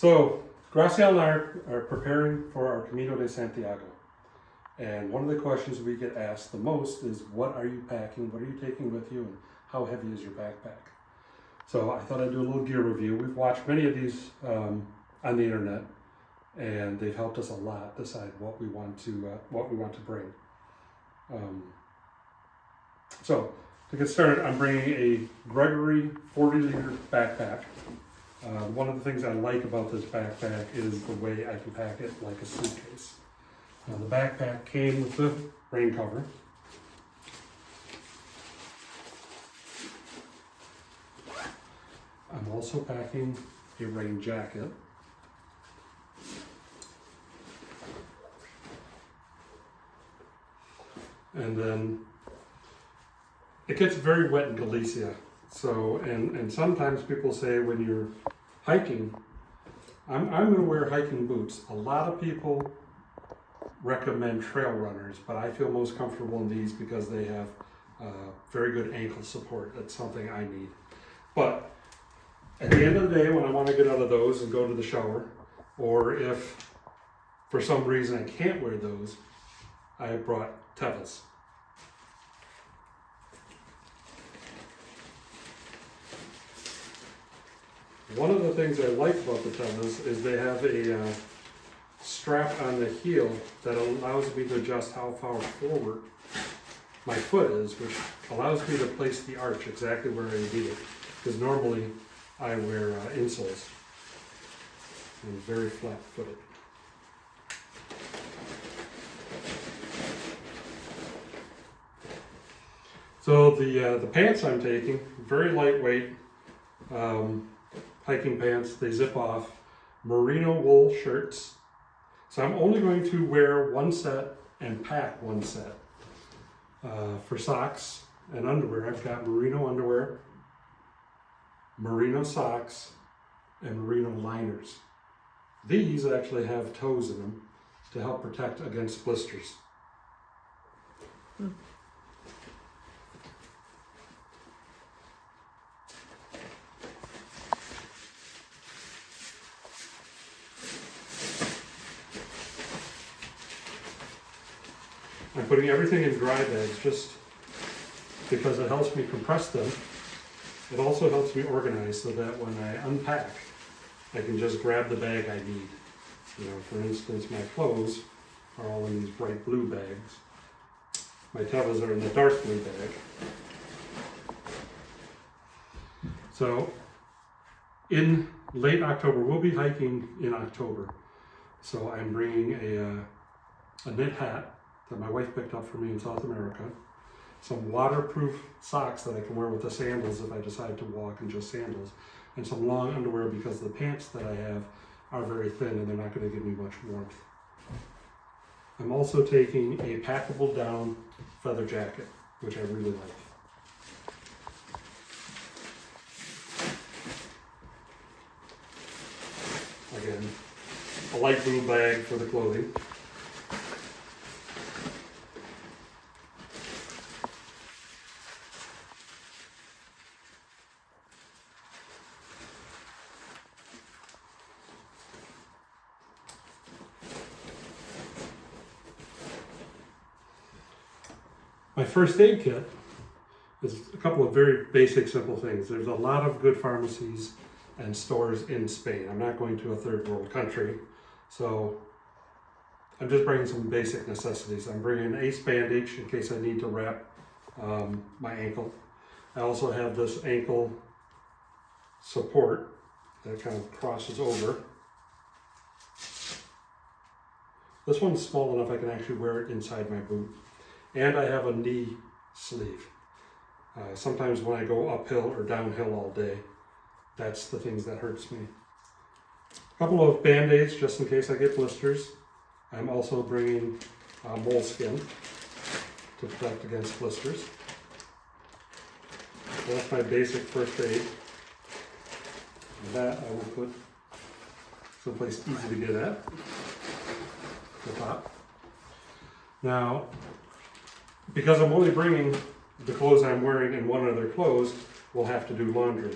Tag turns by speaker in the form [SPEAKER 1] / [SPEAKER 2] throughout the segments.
[SPEAKER 1] So, Graciela and I are preparing for our Camino de Santiago. And one of the questions we get asked the most is, what are you packing? What are you taking with you? And how heavy is your backpack? So I thought I'd do a little gear review. We've watched many of these on the internet, and they've helped us a lot decide what we want to bring. So to get started, I'm bringing a Gregory 40-liter backpack. One of the things I like about this backpack is the way I can pack it like a suitcase. Now, the backpack came with the rain cover. I'm also packing a rain jacket. And then it gets very wet in Galicia. So, and sometimes people say when you're hiking, I'm going to wear hiking boots. A lot of people recommend trail runners, but I feel most comfortable in these because they have very good ankle support. That's something I need. But at the end of the day, when I want to get out of those and go to the shower, or if for some reason I can't wear those, I brought tevas. One of the things I like about the tevas is they have a strap on the heel that allows me to adjust how far forward my foot is, which allows me to place the arch exactly where I need it. Because normally I wear insoles. I'm very flat-footed. So the pants I'm taking, very lightweight hiking pants. They zip off. Merino wool shirts. So I'm only going to wear one set and pack one set. For socks and underwear, I've got merino underwear, merino socks, and merino liners. These actually have toes in them to help protect against blisters. I'm putting everything in dry bags just because it helps me compress them. It also helps me organize so that when I unpack, I can just grab the bag I need. You know, for instance, my clothes are all in these bright blue bags. My tevas are in the dark blue bag. So in late October, we'll be hiking in October. So I'm bringing a knit hat that my wife picked up for me in South America, some waterproof socks that I can wear with the sandals if I decide to walk in just sandals, and some long underwear because the pants that I have are very thin and they're not going to give me much warmth. I'm also taking a packable down feather jacket, which I really like. Again, a light blue bag for the clothing. My first aid kit is a couple of very basic, simple things. There's a lot of good pharmacies and stores in Spain. I'm not going to a third world country, so I'm just bringing some basic necessities. I'm bringing an ace bandage in case I need to wrap my ankle. I also have this ankle support that kind of crosses over. This one's small enough I can actually wear it inside my boot. And I have a knee sleeve. Sometimes when I go uphill or downhill all day, that's the things that hurts me. A couple of Band-Aids just in case I get blisters. I'm also bringing moleskin to protect against blisters. So that's my basic first aid. And that I will put someplace easy to get at, the top. Now, because I'm only bringing the clothes I'm wearing and one other clothes, we'll have to do laundry.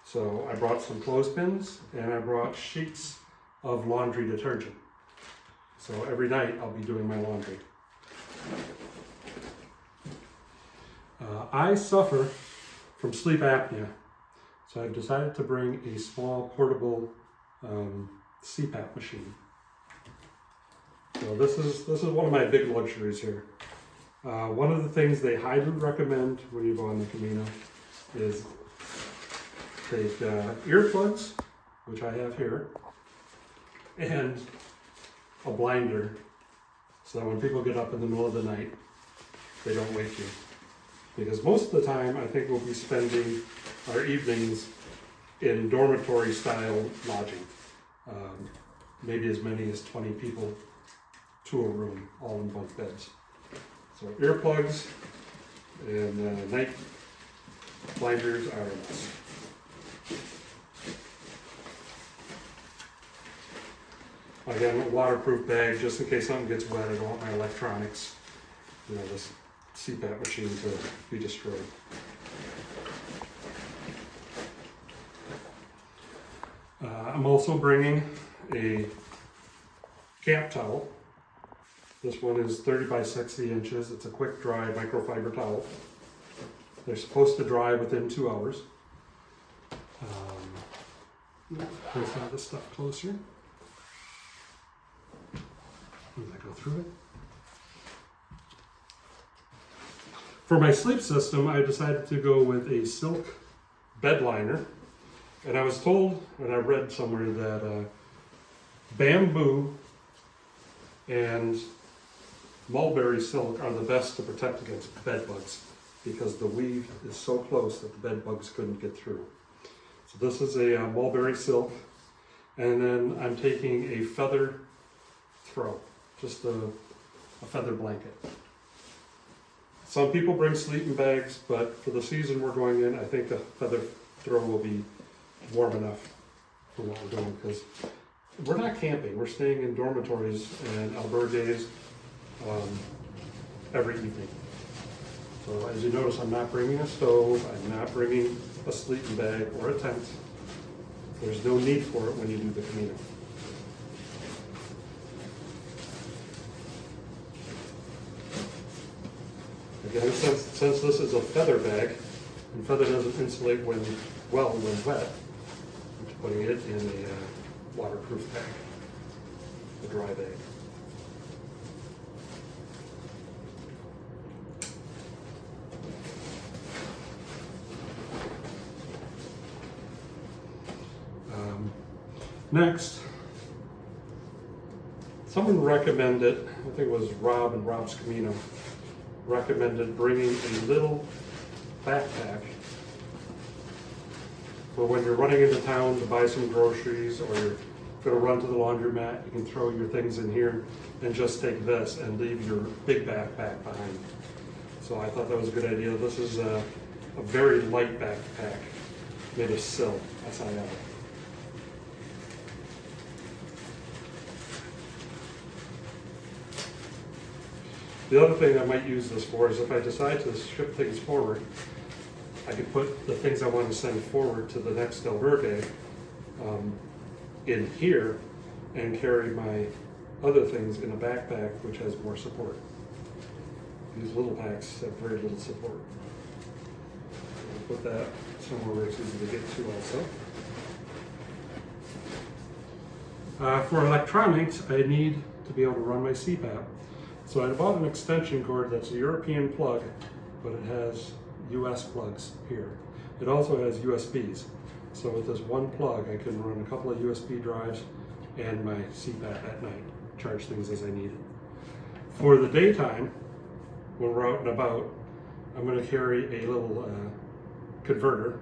[SPEAKER 1] So I brought some clothespins and I brought sheets of laundry detergent. So every night I'll be doing my laundry. I suffer from sleep apnea, so I've decided to bring a small portable CPAP machine. So this is one of my big luxuries here. One of the things they highly recommend when you go on the Camino is take earplugs, which I have here, and a blinder, so that when people get up in the middle of the night, they don't wake you. Because most of the time, I think we'll be spending our evenings in dormitory style lodging. Maybe as many as 20 people to a room, all in bunk beds. So earplugs and night blinders are a must. Again, a waterproof bag, just in case something gets wet. I don't want my electronics, this CPAP machine to be destroyed. I'm also bringing a camp towel. This one is 30 by 60 inches. It's a quick dry microfiber towel. They're supposed to dry within 2 hours. Let's have this stuff closer. As I go through it. For my sleep system, I decided to go with a silk bed liner. And I was told, and I read somewhere, that bamboo and mulberry silk are the best to protect against bed bugs, because the weave is so close that the bed bugs couldn't get through. So this is a mulberry silk, and then I'm taking a feather throw, just a feather blanket. Some people bring sleeping bags, but for the season we're going in, I think a feather throw will be warm enough for what we're doing, because we're not camping. We're staying in dormitories and albergues every evening. So as you notice, I'm not bringing a stove. I'm not bringing a sleeping bag or a tent. There's no need for it when you do the Camino. Again, since this is a feather bag, and feather doesn't insulate when wet, I'm putting it in a waterproof bag, a dry bag. Next, someone recommended, I think it was Rob and Rob's Camino, recommended bringing a little backpack for when you're running into town to buy some groceries, or you're going to run to the laundromat. You can throw your things in here and just take this and leave your big backpack behind. So I thought that was a good idea. This is a very light backpack made of silk, SIL. The other thing I might use this for is if I decide to ship things forward, I could put the things I want to send forward to the next albergue in here and carry my other things in a backpack which has more support. These little packs have very little support. I'll put that somewhere where it's easy to get to also. For electronics, I need to be able to run my CPAP. So I bought an extension cord that's a European plug, but it has US plugs here. It also has USBs. So with this one plug, I can run a couple of USB drives and my CPAP at night, charge things as I need it. For the daytime, when we're out and about, I'm going to carry a little converter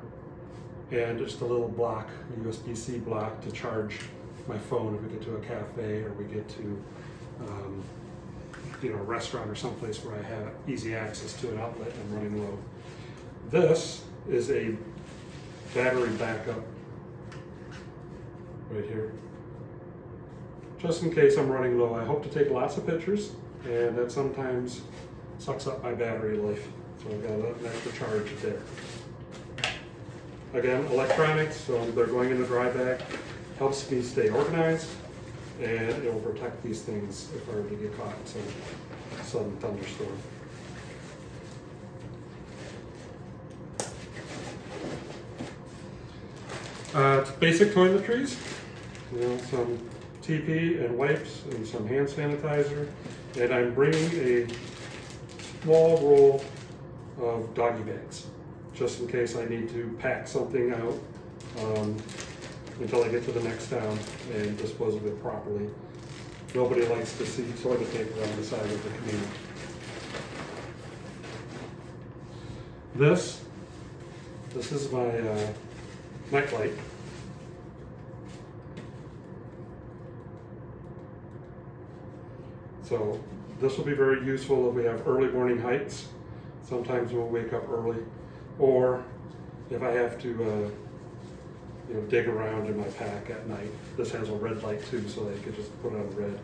[SPEAKER 1] and just a little block, a USB-C block to charge my phone if we get to a cafe or we get to a restaurant or someplace where I have easy access to an outlet and I'm running low. This is a battery backup right here, just in case I'm running low. I hope to take lots of pictures, and that sometimes sucks up my battery life, so I've got an extra charge there. Again, electronics, so they're going in the dry bag. Helps me stay organized, and it will protect these things if I were to get caught in some sudden thunderstorm. Basic toiletries, some TP and wipes and some hand sanitizer, and I'm bringing a small roll of doggy bags, just in case I need to pack something out until I get to the next town and dispose of it properly. Nobody likes to see toilet paper on the side of the Camino. This is my neck light. So this will be very useful if we have early morning hikes. Sometimes we'll wake up early, or if I have to dig around in my pack at night. This has a red light too, so they could just put it on red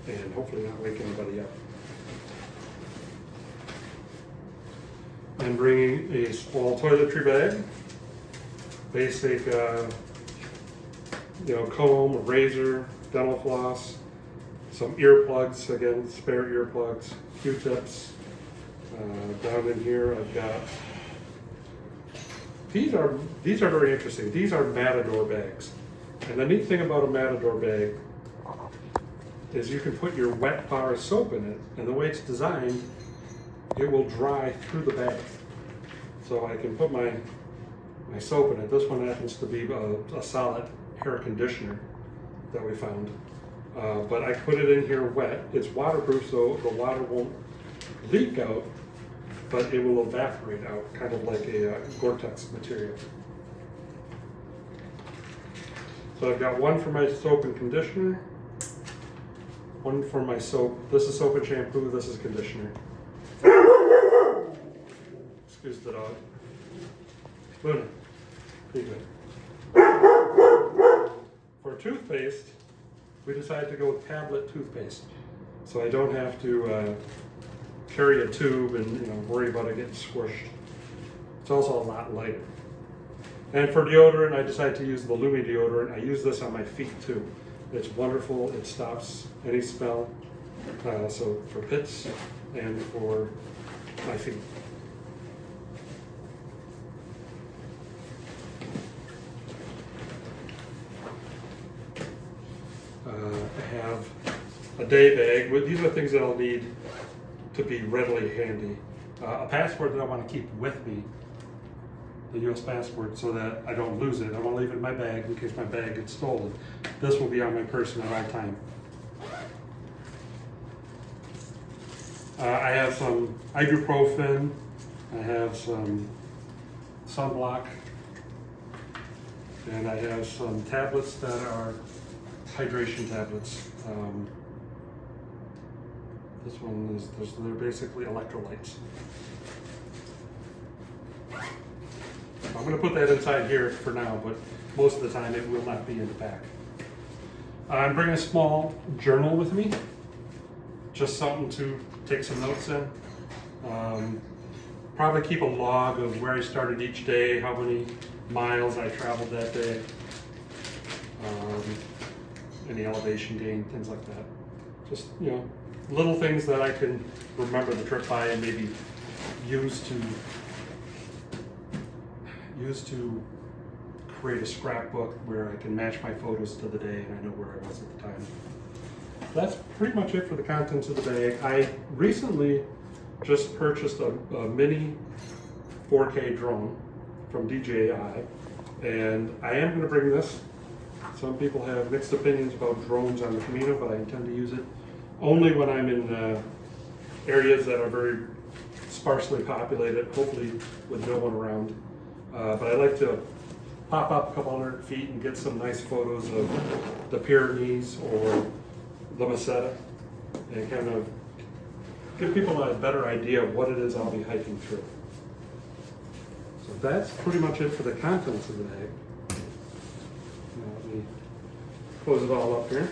[SPEAKER 1] and hopefully not wake anybody up. I'm bringing a small toiletry bag, basic comb, a razor, dental floss, some earplugs, again, spare earplugs, Q-tips. Down in here I've got, these are very interesting. These are Matador bags. And the neat thing about a Matador bag is you can put your wet bar soap in it, and the way it's designed, it will dry through the bag. So I can put my soap in it. This one happens to be a solid hair conditioner that we found. But I put it in here wet. It's waterproof, so the water won't leak out, but it will evaporate out, kind of like a Gore-Tex material. So I've got one for my soap and conditioner, one for my soap. This is soap and shampoo, this is conditioner. Excuse the dog. Luna, be good. For toothpaste, we decided to go with tablet toothpaste. So I don't have to carry a tube and worry about it getting squished. It's also a lot lighter. And for deodorant, I decided to use the Lumi deodorant. I use this on my feet too. It's wonderful. It stops any smell. So for pits and for my feet. I have a day bag. These are things that I'll need to be readily handy. A passport that I want to keep with me, the U.S. passport, so that I don't lose it. I want to leave it in my bag in case my bag gets stolen. This will be on my person at all time. I have some ibuprofen. I have some sunblock. And I have some tablets that are hydration tablets. This one is, they're basically electrolytes. I'm going to put that inside here for now, but most of the time it will not be in the pack. I'm bringing a small journal with me, just something to take some notes in. Probably keep a log of where I started each day, how many miles I traveled that day, any elevation gain, things like that. Just, little things that I can remember the trip by and maybe use to create a scrapbook where I can match my photos to the day and I know where I was at the time. That's pretty much it for the contents of the bag. I recently just purchased a mini 4K drone from DJI, and I am going to bring this. Some people have mixed opinions about drones on the Camino, but I intend to use it only when I'm in areas that are very sparsely populated, hopefully with no one around. But I like to pop up a couple hundred feet and get some nice photos of the Pyrenees or the Meseta and kind of give people a better idea of what it is I'll be hiking through. So that's pretty much it for the contents of the bag. Now let me close it all up here.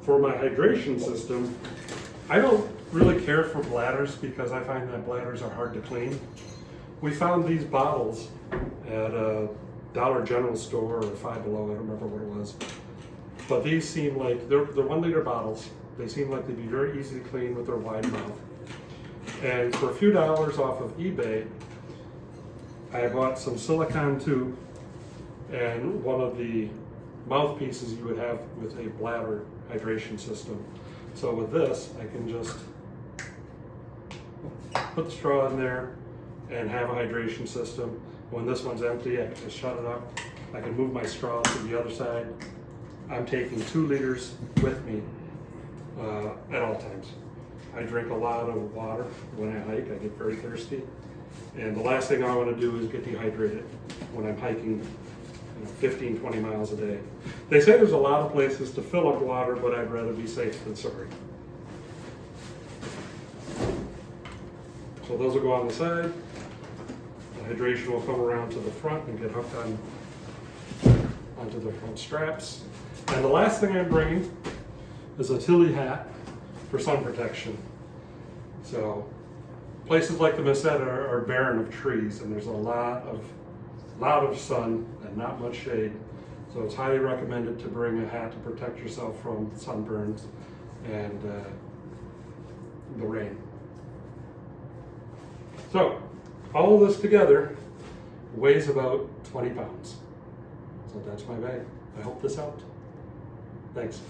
[SPEAKER 1] for my hydration system, I don't really care for bladders because I find that bladders are hard to clean. We found these bottles at a Dollar General store or Five Below, I don't remember what it was. But these seem like, they're 1 liter bottles. They seem like they'd be very easy to clean with their wide mouth. And for a few dollars off of eBay, I bought some silicone tube and one of the mouthpieces you would have with a bladder hydration system. So with this, I can just put the straw in there and have a hydration system. When this one's empty, I can just shut it up. I can move my straw to the other side. I'm taking 2 liters with me at all times. I drink a lot of water when I hike. I get very thirsty. And the last thing I want to do is get dehydrated when I'm hiking 15, 20 miles a day. They say there's a lot of places to fill up water, but I'd rather be safe than sorry. So those will go on the side. The hydration will come around to the front and get hooked onto the front straps. And the last thing I'm bringing is a Tilly hat for sun protection. So places like the Meseta are barren of trees, and there's a lot of sun and not much shade. So it's highly recommended to bring a hat to protect yourself from sunburns and the rain. So all of this together weighs about 20 pounds. So that's my bag. I hope this helped. Thanks.